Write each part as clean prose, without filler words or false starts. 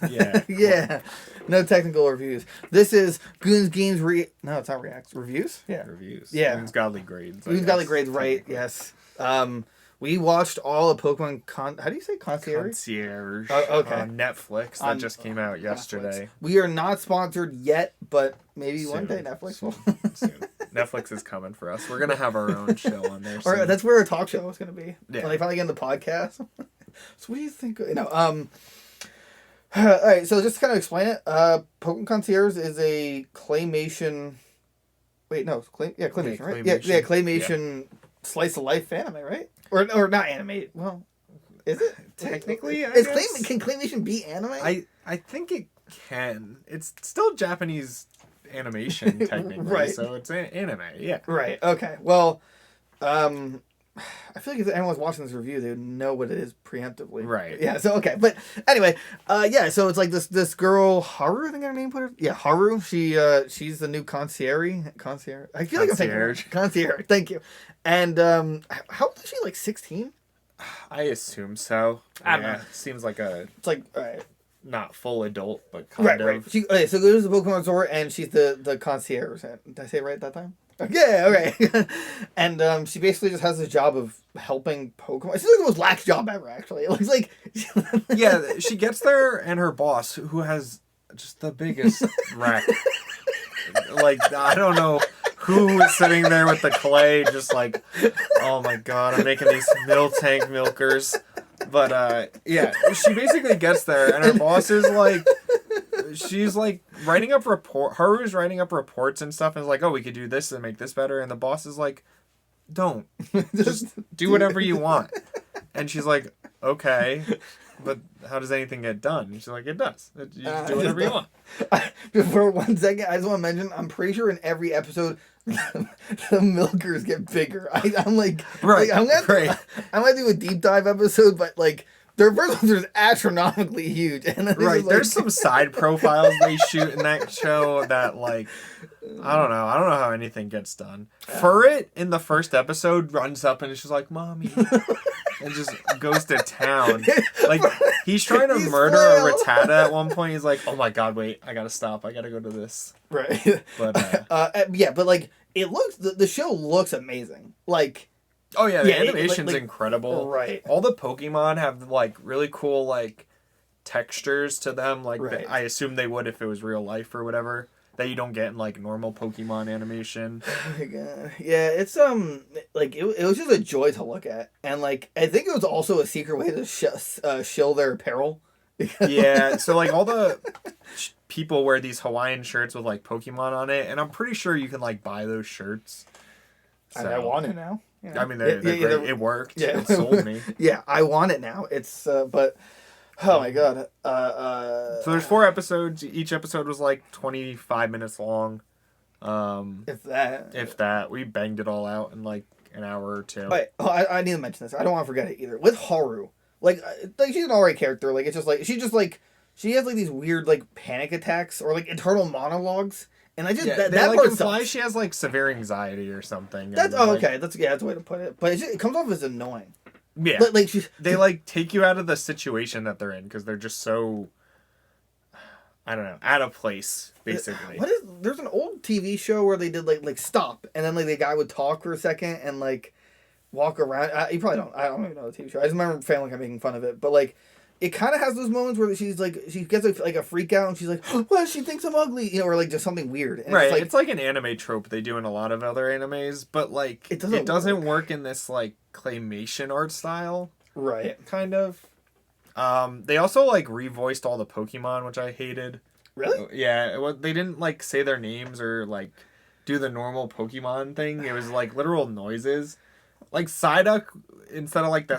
Yeah. Yeah. No technical reviews. This is Goons Games No, it's not reacts. Reviews? Yeah. Reviews. Yeah. Goons Godly Grades. Goons Godly Grades, right. Yes. We watched all of Pokemon How do you say Concierge? Concierge. Oh, okay. On Netflix. That just came out yesterday. Netflix. We are not sponsored yet, but maybe Soon. one day Netflix will. Soon. Netflix is coming for us. We're going to have our own show on there soon. Or that's where our talk show is going to be. Yeah. When they finally get in the podcast. So what do you think? All right, so just to kind of explain it, Pokemon Concierge is a claymation. Wait, no, claymation, right? Yeah, claymation slice of life anime, right? Or not anime. Well, is it technically? Can claymation be anime? I think it can. It's still Japanese animation technically, right? So it's anime. Yeah. Right. Okay. Well, I feel like if anyone's watching this review, they would know what it is preemptively. Right. Yeah. So okay, but anyway, yeah. So it's like this girl Haru. I think her name put her. Yeah, Haru. She's the new concierge. I feel like I'm thinking concierge. Thank you. And how old is she? Like 16? I assume so. I don't know. Seems like a. It's like all right. Not full adult, but kind of. Right. Okay, so goes to the Pokemon Resort, and she's the concierge. Did I say it right that time? Yeah, okay. And she basically just has this job of helping Pokemon. It's like the most lax job ever, actually. It looks like... Yeah, she gets there, and her boss, who has just the biggest rack. Like, I don't know who is sitting there with the clay, just like, oh my god, I'm making these Miltank milkers. But, yeah, she basically gets there, and her boss is like... She's like writing up Haru's writing up reports and stuff, and is like, oh, we could do this and make this better. And the boss is like, don't. Just do whatever you want. And she's like, okay, but how does anything get done? And she's like, it does. You just do whatever you want. For 1 second, I just want to mention, I'm pretty sure in every episode, the milkers get bigger. I'm like, right, I'm gonna do a deep dive episode, but like, their first ones are astronomically huge. And right, there's some side profiles they shoot in that show that, like, I don't know how anything gets done. Furret in the first episode runs up and is just like, mommy, and just goes to town. Like, he's trying to murder a Rattata at one point. He's like, oh my god, wait, I gotta stop. I gotta go to this. Right. But, yeah, but, like, it looks, the show looks amazing. Like... Oh yeah, the animation's incredible. Right. All the Pokemon have like really cool like textures to them. Like I assume they would if it was real life or whatever. That you don't get in like normal Pokemon animation. Oh my god. Yeah, it's like it was just a joy to look at, and like I think it was also a secret way to shill their apparel. Yeah, so like all the people wear these Hawaiian shirts with like Pokemon on it, and I'm pretty sure you can like buy those shirts. So. I want it now. Yeah. I mean, they're great. It worked. Yeah. It sold me. Yeah, I want it now. It's, but, oh my god. So there's 4 episodes. Each episode was like 25 minutes long. If that. We banged it all out in like an hour or 2. But, I need to mention this. I don't want to forget it either. With Haru, like she's an alright character. Like, it's just like, she has like these weird like panic attacks or like internal monologues. And I just that like part imply sucks. she has like severe anxiety or something. That's okay. That's the way to put it. But it comes off as annoying. Yeah, but like they like take you out of the situation that they're in because they're just so, I don't know, out of place basically. There's an old TV show where they did like stop and then like the guy would talk for a second and like walk around. You probably don't. I don't even know the TV show. I just remember Family Guy making fun of it. But like. It kind of has those moments where she gets like a freak out and she's like, well, she thinks I'm ugly, or like just something weird. And right. It's like an anime trope they do in a lot of other animes, but like it doesn't work in this like claymation art style. Right. Kind of. They also like revoiced all the Pokemon, which I hated. Really? Yeah. They didn't like say their names or like do the normal Pokemon thing. It was like literal noises. Like Psyduck, instead of like the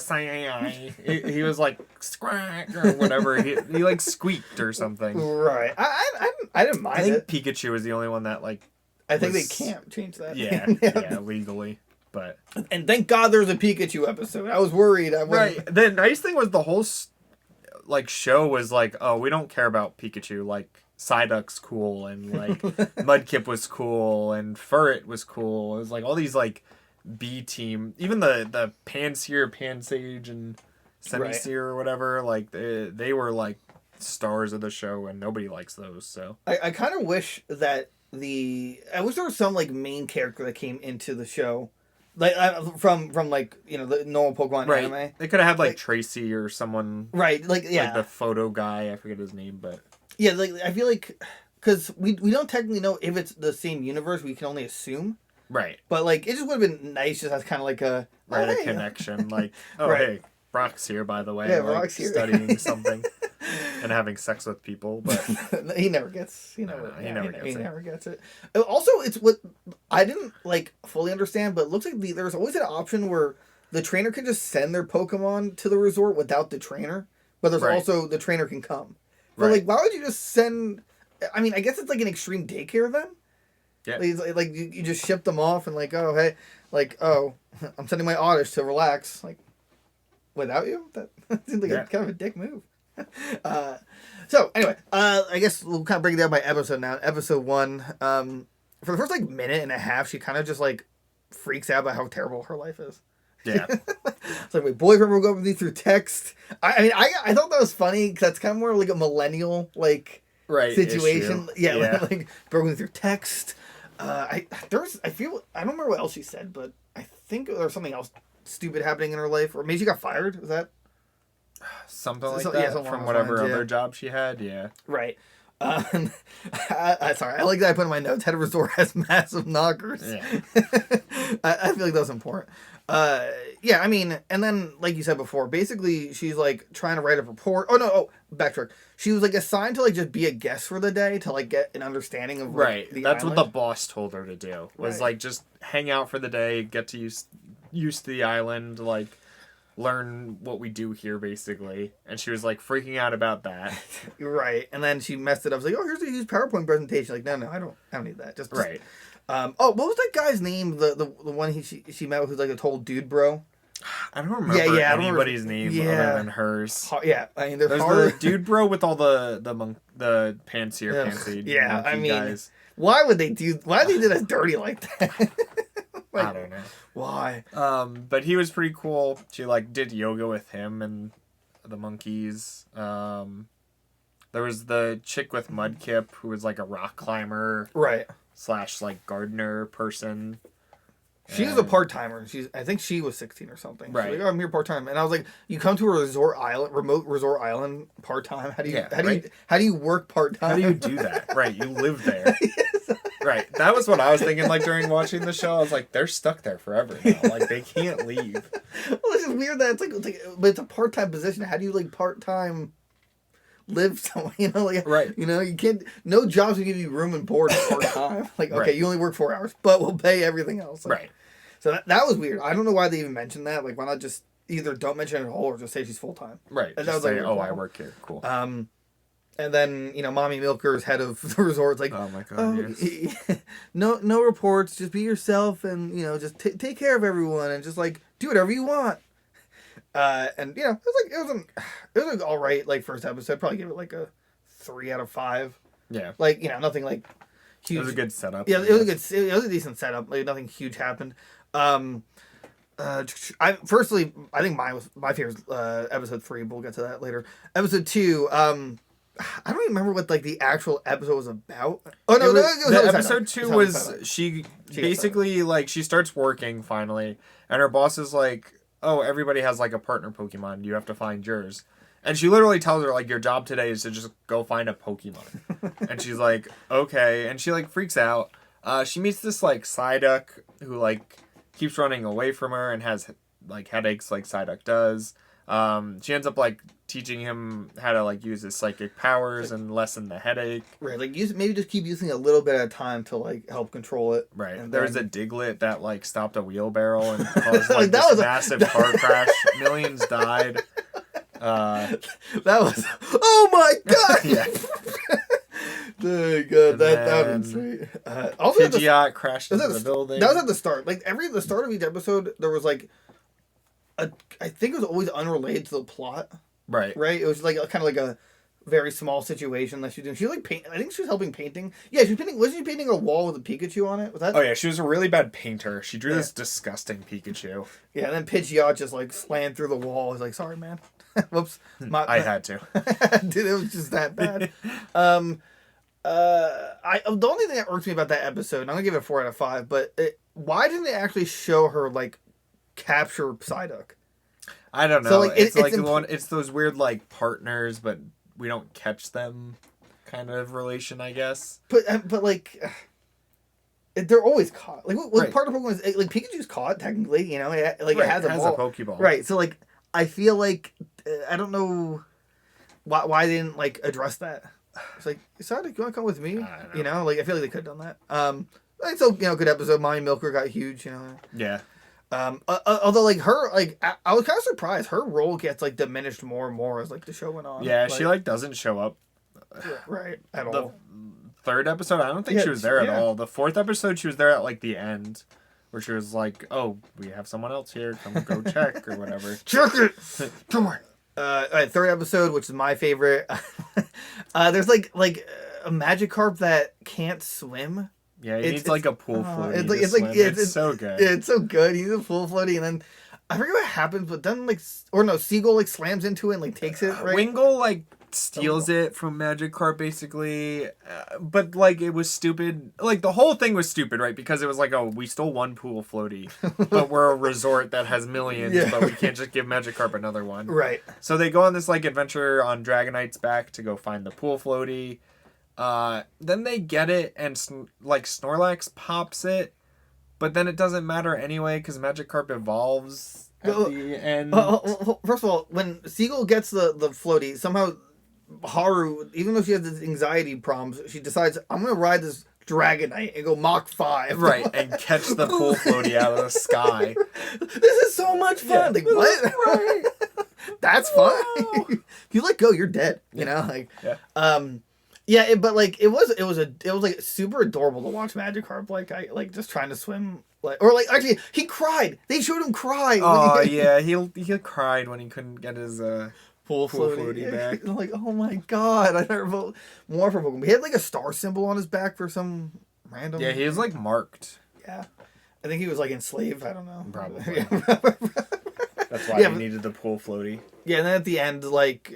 he was like squawk or whatever. He like squeaked or something. Right. I didn't mind it. I think Pikachu was the only one that like. I think they can't change that. Yeah, yeah, legally. But and thank God there's a Pikachu episode. I was worried. Right. The nice thing was the whole like show was like, oh, we don't care about Pikachu. Like Psyduck's cool and like Mudkip was cool and Furret was cool. It was like all these like. B team, even the Pansear, Pansage, and Semisear or whatever, like they were like stars of the show, and nobody likes those. So I kind of wish that I wish there was some like main character that came into the show, like from like the normal Pokemon anime. They could have had like Tracy or someone. Right, like like the photo guy. I forget his name, but yeah, like I feel like because we don't technically know if it's the same universe. We can only assume. Right. But like it just would have been nice just as kind of like a a connection. Like hey, Brock's here by the way. Yeah, like, Brock's here studying something and having sex with people, but he never gets. He never gets it. Also, it's what I didn't like fully understand, but it looks like there's always an option where the trainer can just send their Pokemon to the resort without the trainer, but there's also the trainer can come. But like, why would you just send? I mean, I guess it's like an extreme daycare then. Yeah. Like you just ship them off and like, oh hey, like I'm sending my Oddish to relax like without you. That seems like a kind of a dick move. So anyway, I guess we'll kind of break it down by episode now. Episode 1, for the first like minute and a half, she kind of just like freaks out about how terrible her life is. Yeah. It's like my boyfriend broke up with me through text. I mean, I thought that was funny because that's kind of more like a millennial like situation. Issue. Yeah. Like broke with through text. I don't remember what else she said, but I think there was something else stupid happening in her life, or maybe she got fired. Was that something like that from whatever other job she had? Yeah. Right. Sorry, I like that I put in my notes. Head of resort has massive knockers. Yeah. I feel like that's important. Yeah, I mean, and then like you said before, basically she's like trying to write a report. Backtrack. She was like assigned to like just be a guest for the day to like get an understanding of like, the That's island. what the boss told her to do. Was like just hang out for the day, get to used to the island, like learn what we do here basically. And she was like freaking out about that. Right. And then she messed it up. I was like, oh, here's a huge PowerPoint presentation. Like, no, I don't need that. Just right. What was that guy's name? The one she met with who's like a total dude bro. I don't remember anybody's name other than hers. Yeah, I mean there's the dude bro with all the pantsy yeah, I mean guys. Why did they do that dirty like that? Like, I don't know. Why? But he was pretty cool. She like did yoga with him and the monkeys. There was the chick with Mudkip who was like a rock climber. Right. / like gardener person. She was a part-timer. I think she was 16 or something. Right. She's like, I'm here part-time. And I was like, you come to a remote resort island part-time? How do you work part-time? How do you do that? Right. You live there. Yes. Right. That was what I was thinking like during watching the show. I was like, they're stuck there forever now. Like they can't leave. Well, it's just weird that it's like but it's a part-time position. How do you like part-time live somewhere, right. You can't, no jobs will give you room and board part time. Like, okay, you only work 4 hours, but we'll pay everything else. Like, right. So that was weird. I don't know why they even mentioned that. Like, why not just either don't mention it at all or just say she's full time? Right. And just say, I work here. Cool. And then, Mommy Milker's head of the resort, like, oh my God, yes. no reports, just be yourself and, just take care of everyone and just, like, do whatever you want. And it was like all right, like first episode, probably give it like a 3 out of 5. Yeah. Like, nothing like huge. It was a good setup. Yeah, it was a decent setup. Like nothing huge happened. I think my favorite episode 3, but we'll get to that later. Episode 2, I don't even remember what like the actual episode was about. Oh no, the episode 2 was she basically like she starts working finally, and her boss is like, oh, everybody has like a partner Pokemon. You have to find yours. And she literally tells her like, your job today is to just go find a Pokemon. And she's like, okay. And she like freaks out. She meets this like Psyduck who like keeps running away from her and has like headaches like Psyduck does. She ends up like teaching him how to like use his psychic powers and lessen the headache. Right, like maybe just keep using a little bit at a time to like help control it. Right. And there's a Diglett that like stopped a wheelbarrow and caused like this massive car crash. Millions died. That was oh my God. Yeah. God, that was sweet. Also, Pidgeot crashed into the building. That was at the start. Like the start of each episode, there was like I think it was always unrelated to the plot. Right. Right. It was like kind of like a very small situation that she was doing. She was like I think she was helping painting. Yeah, she was painting. Wasn't she painting a wall with a Pikachu on it? Was that? Oh yeah, she was a really bad painter. She drew this disgusting Pikachu. Yeah, and then Pidgeot just like slammed through the wall. I was like, sorry, man. Whoops. I had to. Dude, it was just that bad. The only thing that irks me about that episode, and I'm gonna give it a 4 out of 5, but why didn't they actually show her like capture Psyduck? I don't know. So, like, it's those weird like partners, but we don't catch them kind of relation, I guess. But like, they're always caught. Like, Right. part of Pokemon is like Pikachu's caught technically. You know, it Right, has a Pokeball. Right. So like, I feel like I don't know why they didn't like address that. It's like, Psyduck, you want to come with me? You know, like I feel like they could have done that. It's so, you know, good episode. Mine Milker got huge. You know. Yeah. Although like her, like I was kind of surprised her role gets like diminished more and more as like the show went on. Yeah, she like doesn't show up. Right. At The all. third episode, I don't think she was there at all. The fourth episode, she was there at like the end, where she was like, "Oh, we have someone else here. Come go check or whatever." Check it. Come on. All right, third episode, which is my favorite. There's like a Magikarp that can't swim. Yeah, he needs like a pool floaty. It's so good. Yeah, it's so good. He needs a pool floaty, and then I forget what happens, but then Seagull like slams into it and like takes it. Right? Wingull like steals it from Magikarp basically, but like it was stupid. Like the whole thing was stupid, right? Because it was like, oh, we stole one pool floaty, but we're a resort that has millions, but we can't just give Magikarp another one. Right. So they go on this like adventure on Dragonite's back to go find the pool floaty. Then they get it and like Snorlax pops it, but then it doesn't matter anyway because Magikarp evolves at the end. First of all, when Seagull gets the floaty, somehow Haru, even though she has this anxiety problems, she decides, I'm going to ride this Dragonite and go Mach 5. Right, and catch the pool floaty out of the sky. This is so much fun. Like, what? Right. That's fun. If you let go, you're dead. You know? Like, but like it was like super adorable to watch Magikarp like just trying to swim actually he cried. They showed him cry. Oh yeah, he cried when he couldn't get his pool floaty back. I'm like, oh my god, I never vote more for Pokemon. He had like a star symbol on his back for some random. Yeah, he was like marked. Yeah, I think he was like enslaved. I don't know. Probably. That's why he needed the pool floaty. Yeah, and then at the end, like.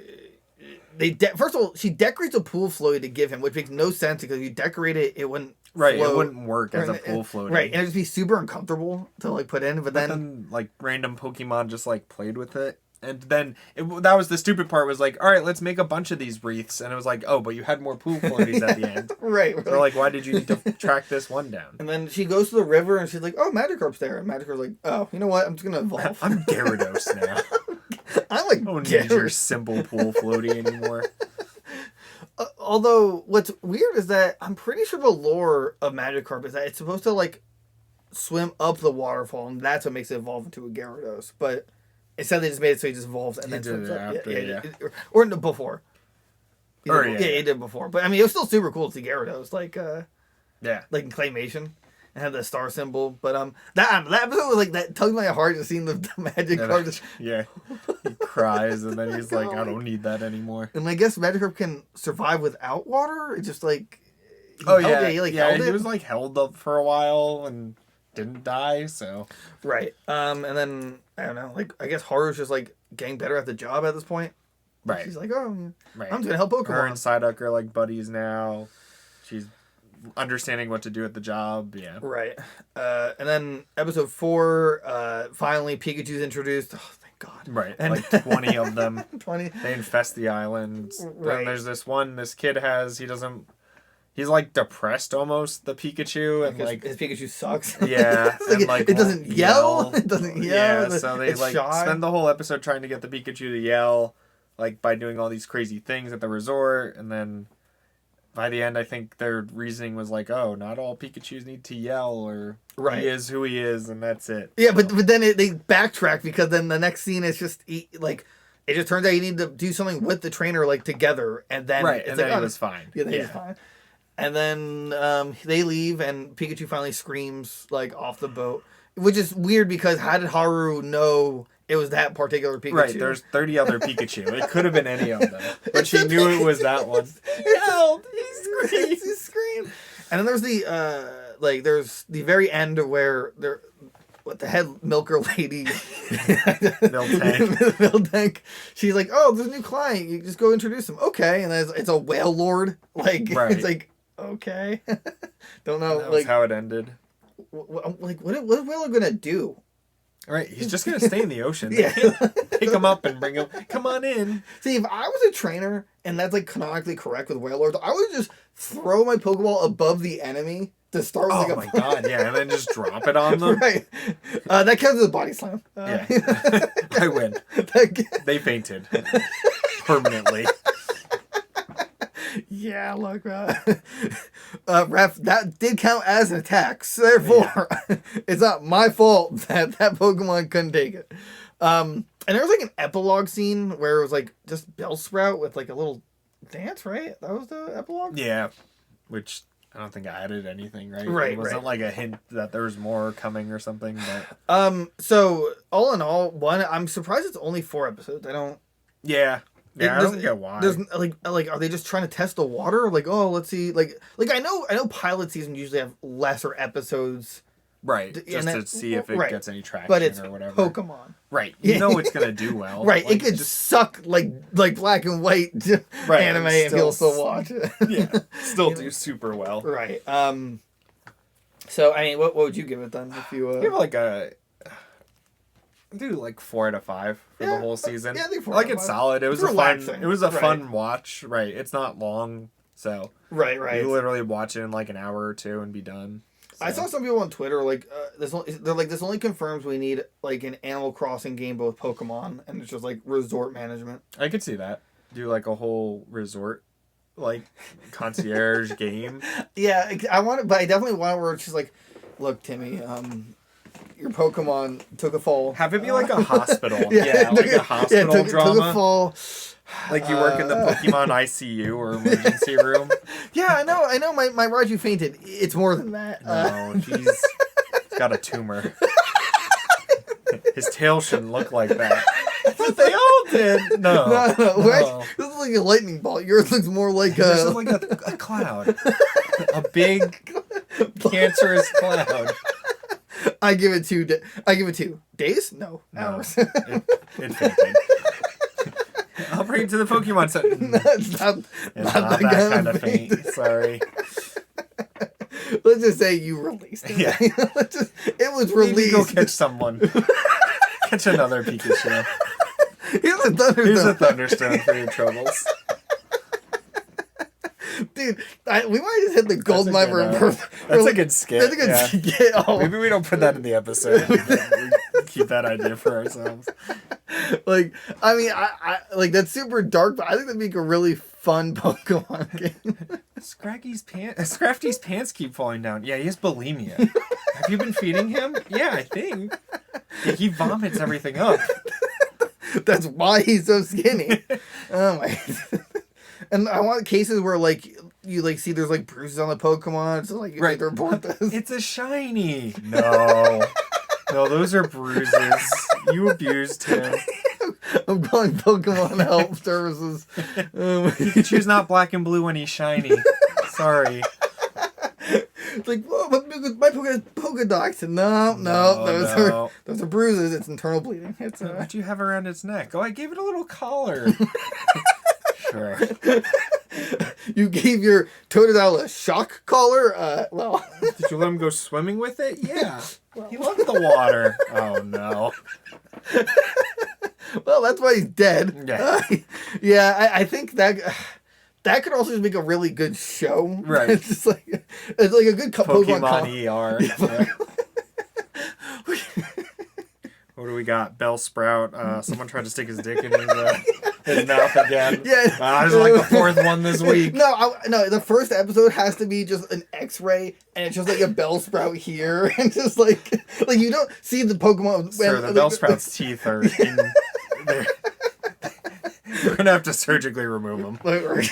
First of all, she decorates a pool floaty to give him, which makes no sense because if you decorate it, it wouldn't float. It wouldn't work as a pool floaty. Right, and it'd just be super uncomfortable to like put in. But then like random Pokemon just like played with it, and then that was the stupid part. Was like, all right, let's make a bunch of these wreaths, and it was like, oh, but you had more pool floaties at the end. Right. So like, why did you need to track this one down? And then she goes to the river, and she's like, oh, Magikarp's there, and Magikarp's like, oh, you know what? I'm just gonna evolve. I'm Gyarados now. I'm like, I don't need your simple pool floaty anymore. Although, what's weird is that I'm pretty sure the lore of Magikarp is that it's supposed to, like, swim up the waterfall, and that's what makes it evolve into a Gyarados. But instead, they just made it so he just evolves and then swims up. Or before. He did before. But, I mean, it was still super cool to see Gyarados, like in Claymation. And had the star symbol, but that episode was like that tugged my heart just seeing the Magikarp. Yeah, he cries and then he's like, I don't need that anymore. And I guess Magikarp can survive without water. It's just like, he was like held up for a while and didn't die. So right, and then I don't know, like I guess Haru's just like getting better at the job at this point. Right, she's like, I'm just gonna help Pokemon. Her and Psyduck are like buddies now. She's understanding what to do at the job, right. And then episode 4, finally Pikachu's introduced. Oh, thank God. Right, and like 20 of them. 20. They infest the island. Right. Then there's this kid he's like depressed almost, the Pikachu, and like his Pikachu sucks. Yeah, and like it doesn't yell. It doesn't yell. Yeah, so they like shy. Spend the whole episode trying to get the Pikachu to yell, like by doing all these crazy things at the resort, and then by the end, I think their reasoning was like, "Oh, not all Pikachus need to yell, or he is who he is, and that's it." Yeah, so. but then they backtrack because then the next scene is just it just turns out you need to do something with the trainer like together, and then he was fine. Yeah, he was fine. And then they leave, and Pikachu finally screams like off the boat, which is weird because how did Haru know it was that particular Pikachu? Right, there's 30 other Pikachu. It could have been any of them. But she knew it was that one. He screamed. And then there's the very end where what the head milker lady, Miltank. Miltank. She's like, oh, there's a new client. You just go introduce him. Okay, and then it's a whale lord. Like, Right. it's like, okay, don't know. That was how it ended. Like, what is Whale gonna do? Right, he's just gonna stay in the ocean. Yeah. Pick him up and bring him. Come on in. See, if I was a trainer and that's like canonically correct with whale lords, I would just throw my Pokeball above the enemy to start with Oh like my god, yeah, and then just drop it on them. Right. That counts as a body slam. Yeah, I win. They fainted permanently. Yeah, look, ref, that did count as an attack. So therefore, it's not my fault that Pokemon couldn't take it. And there was like an epilogue scene where it was like just Bellsprout with like a little dance, right? That was the epilogue? Yeah, which I don't think I added anything, right? Right, It wasn't right. like a hint that there was more coming or something, but... So, all in all, I'm surprised it's only 4 episodes. I don't... Yeah. Yeah, I don't get why. There's like, are they just trying to test the water? Like, oh, let's see. Like I know pilot seasons usually have lesser episodes. Right, just to see if it right. gets any traction But it's or whatever. Pokemon. Right, you know it's going to do well. Right, Like, it could suck like black and white Right, anime and and people still watch it. Yeah, still do super well. Right. So, I mean, what would you give it then if you... Give like a... do like 4 out of 5 for the whole season. Yeah, I think 4 like out of it's 5. solid. It was It's a fun. relaxing. It was a Right. fun watch. Right. It's not long, so Right. you literally watch it in like an hour or 2 and be done. So. I saw some people on Twitter like they're like, this only confirms we need like an Animal Crossing game but with Pokemon, and it's just like resort management. I could see that. Do like a whole resort, like concierge game. Yeah, I want it, but I definitely want it where it's just like, look, Timmy, your Pokemon took a fall. Have it be like a hospital. Yeah, like a hospital drama. Took a fall. Like you work in the Pokemon ICU or emergency room. Yeah, I know. My Raju fainted. It's more than that. No, he's got a tumor. His tail shouldn't look like that. But they all did. No. No. This is like a lightning bolt. Yours looks more like This is like a cloud. A big, cancerous cloud. I give it 2. I give it 2 days. No, hours. It fainted. I'll bring it to the Pokemon Center. It's not Not that kind of faint. Sorry. Let's just say you released it. Yeah. It was Maybe released. go catch someone. Catch another Pikachu. Here's a thunderstorm. Here's a thunderstone for your troubles. Dude, we might just hit the gold That's a mine good, for That's a good skit. That's a good skit. Oh. Maybe we don't put that in the episode. We keep that idea for ourselves. Like, I mean, I like that's super dark, but I think that'd make a really fun Pokemon game. Scrafty's pants keep falling down. Yeah, he has bulimia. Have you been feeding him? Yeah, I think. Yeah, he vomits everything up. That's why he's so skinny. Oh my. And I want cases where like you like see there's like bruises on the Pokemon, so like you Right. need to report this. It's a shiny. No, those are bruises. You abused him. I'm calling Pokemon Help Services. You choose not black and blue when he's shiny. Sorry. It's like, whoa, my Pokedox. No, those are bruises. It's internal bleeding. It's What'd you have around its neck? Oh, I gave it a little collar. Sure. You gave your Totodile a shock collar. Well, Did you let him go swimming with it? Yeah. He loved the water. Oh no. well, that's why he's dead. Yeah. Yeah. I think that could also just make a really good show. Right. It's like a good Pokemon ER. Yeah. What do we got? Bellsprout. Someone tried to stick his dick in his mouth again. Yeah. There's like the 4th one this week. No, the first episode has to be just an X-ray, and it's just like a Bellsprout here, and just like you don't see the Pokemon. Sir, the Bellsprout's teeth are in there. We're gonna have to surgically remove them. We're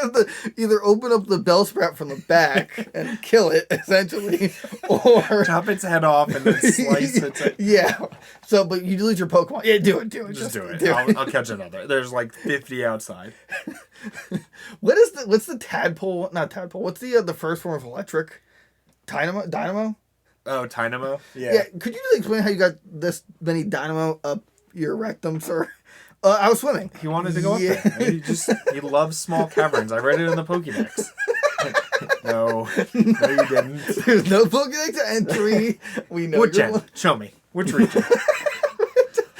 gonna either open up the Bellsprout from the back and kill it, essentially, or chop its head off and then slice it. Yeah. So, but you lose your Pokemon. Yeah, do it. Just do it. I'll catch another. There's like 50 outside. What's the tadpole? Not tadpole. What's the first form of electric? Dynamo? Oh, Dynamo? Yeah. Could you just explain how you got this many dynamo up your rectum, sir? I was swimming. He wanted to go up there. He loves small caverns. I read it in the Pokédex. No, you didn't. There's no Pokédex entry. We know. What gen? Show me. Which region?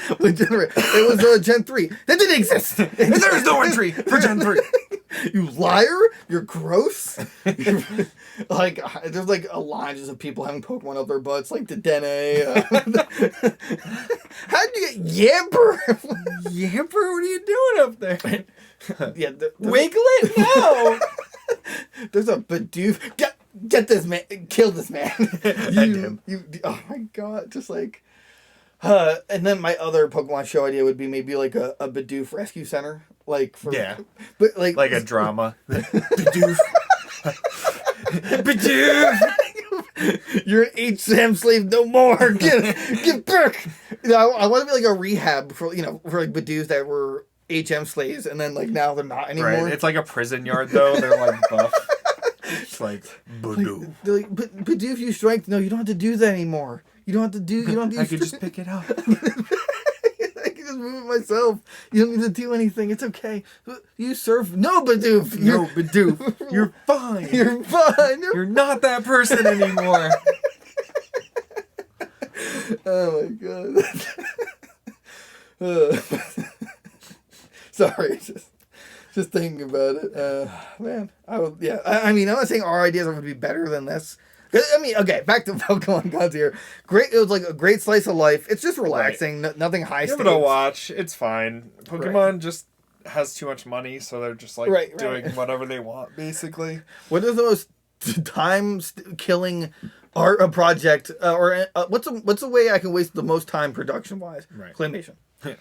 It was Gen 3. That didn't exist. There is no entry for Gen 3. You liar! You're gross. Like there's like a line just of people having Pokemon up their butts, like the Dene. How'd you get Yamper? Yamper, what are you doing up there? Yeah, Wiglet? No. There's a Bidoof. Get this man. Kill this man. End him. Oh my god! Just like. And then my other Pokemon show idea would be maybe like a Bidoof rescue center, like for but like a drama. Bidoof. Bidoof. You're an HM slave no more. Get back. You know, I want to be like a rehab for for like Bidoofs that were HM slaves, and then like now they're not anymore. Right. It's like a prison yard though. They're like buff. It's like Bidoof. Like, but Bidoof, you strength. No, you don't have to do that anymore. You don't have to do. You don't. Have to I could just pick it up. I can just move it myself. You don't need to do anything. It's okay. You serve no Bidoof. No Bidoof. You're fine. You're fine. You're not that person anymore. Oh my god. Sorry, just thinking about it. Man, I would. Yeah, I mean, I'm not saying our ideas would be better than this. I mean, okay, back to Pokemon Concierge. Great, it was like a great slice of life. It's just relaxing, nothing high stakes. Give it a watch. It's fine. Pokemon just has too much money, so they're just like doing whatever they want, basically. What is the most time-killing art project, or what's a way I can waste the most time production-wise? Right. Claymation.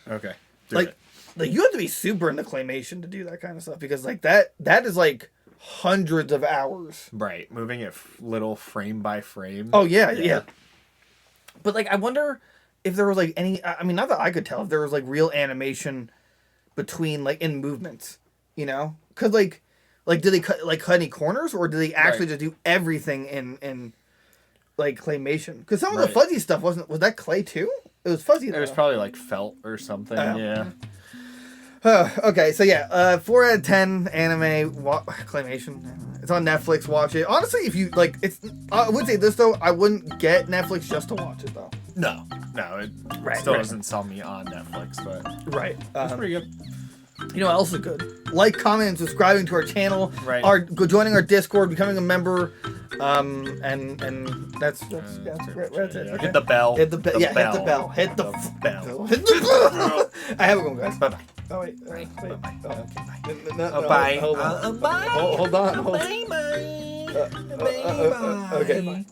Okay. Like you have to be super into claymation to do that kind of stuff, because like that is like hundreds of hours. Right. Moving it little frame by frame. Oh, yeah. But, like, I wonder if there was, like, any... I mean, not that I could tell. If there was, like, real animation between, like, in movements, you know? Because, like, did they cut any corners? Or did they actually just do everything in like, claymation? Because some of the fuzzy stuff was that clay, too? It was fuzzy, though. It was probably, like, felt or something, yeah. Okay, so yeah, 4 out of 10 anime claymation. It's on Netflix. Watch it. Honestly, if you like, I would say this though. I wouldn't get Netflix just to watch it though. No, it still doesn't sell me on Netflix, but it's pretty good. You know what else is good? Like, comment, and subscribing to our channel. Right. Joining our Discord, becoming a member. And that's it. Okay. Hit the bell. Hit the bell. Yeah, hit the bell. Hit the bell. Hit the bell. I have a one, guys. Bye bye. Oh wait. Bye. Bye. Hold on. Hold on. Bye bye. Okay. Bye.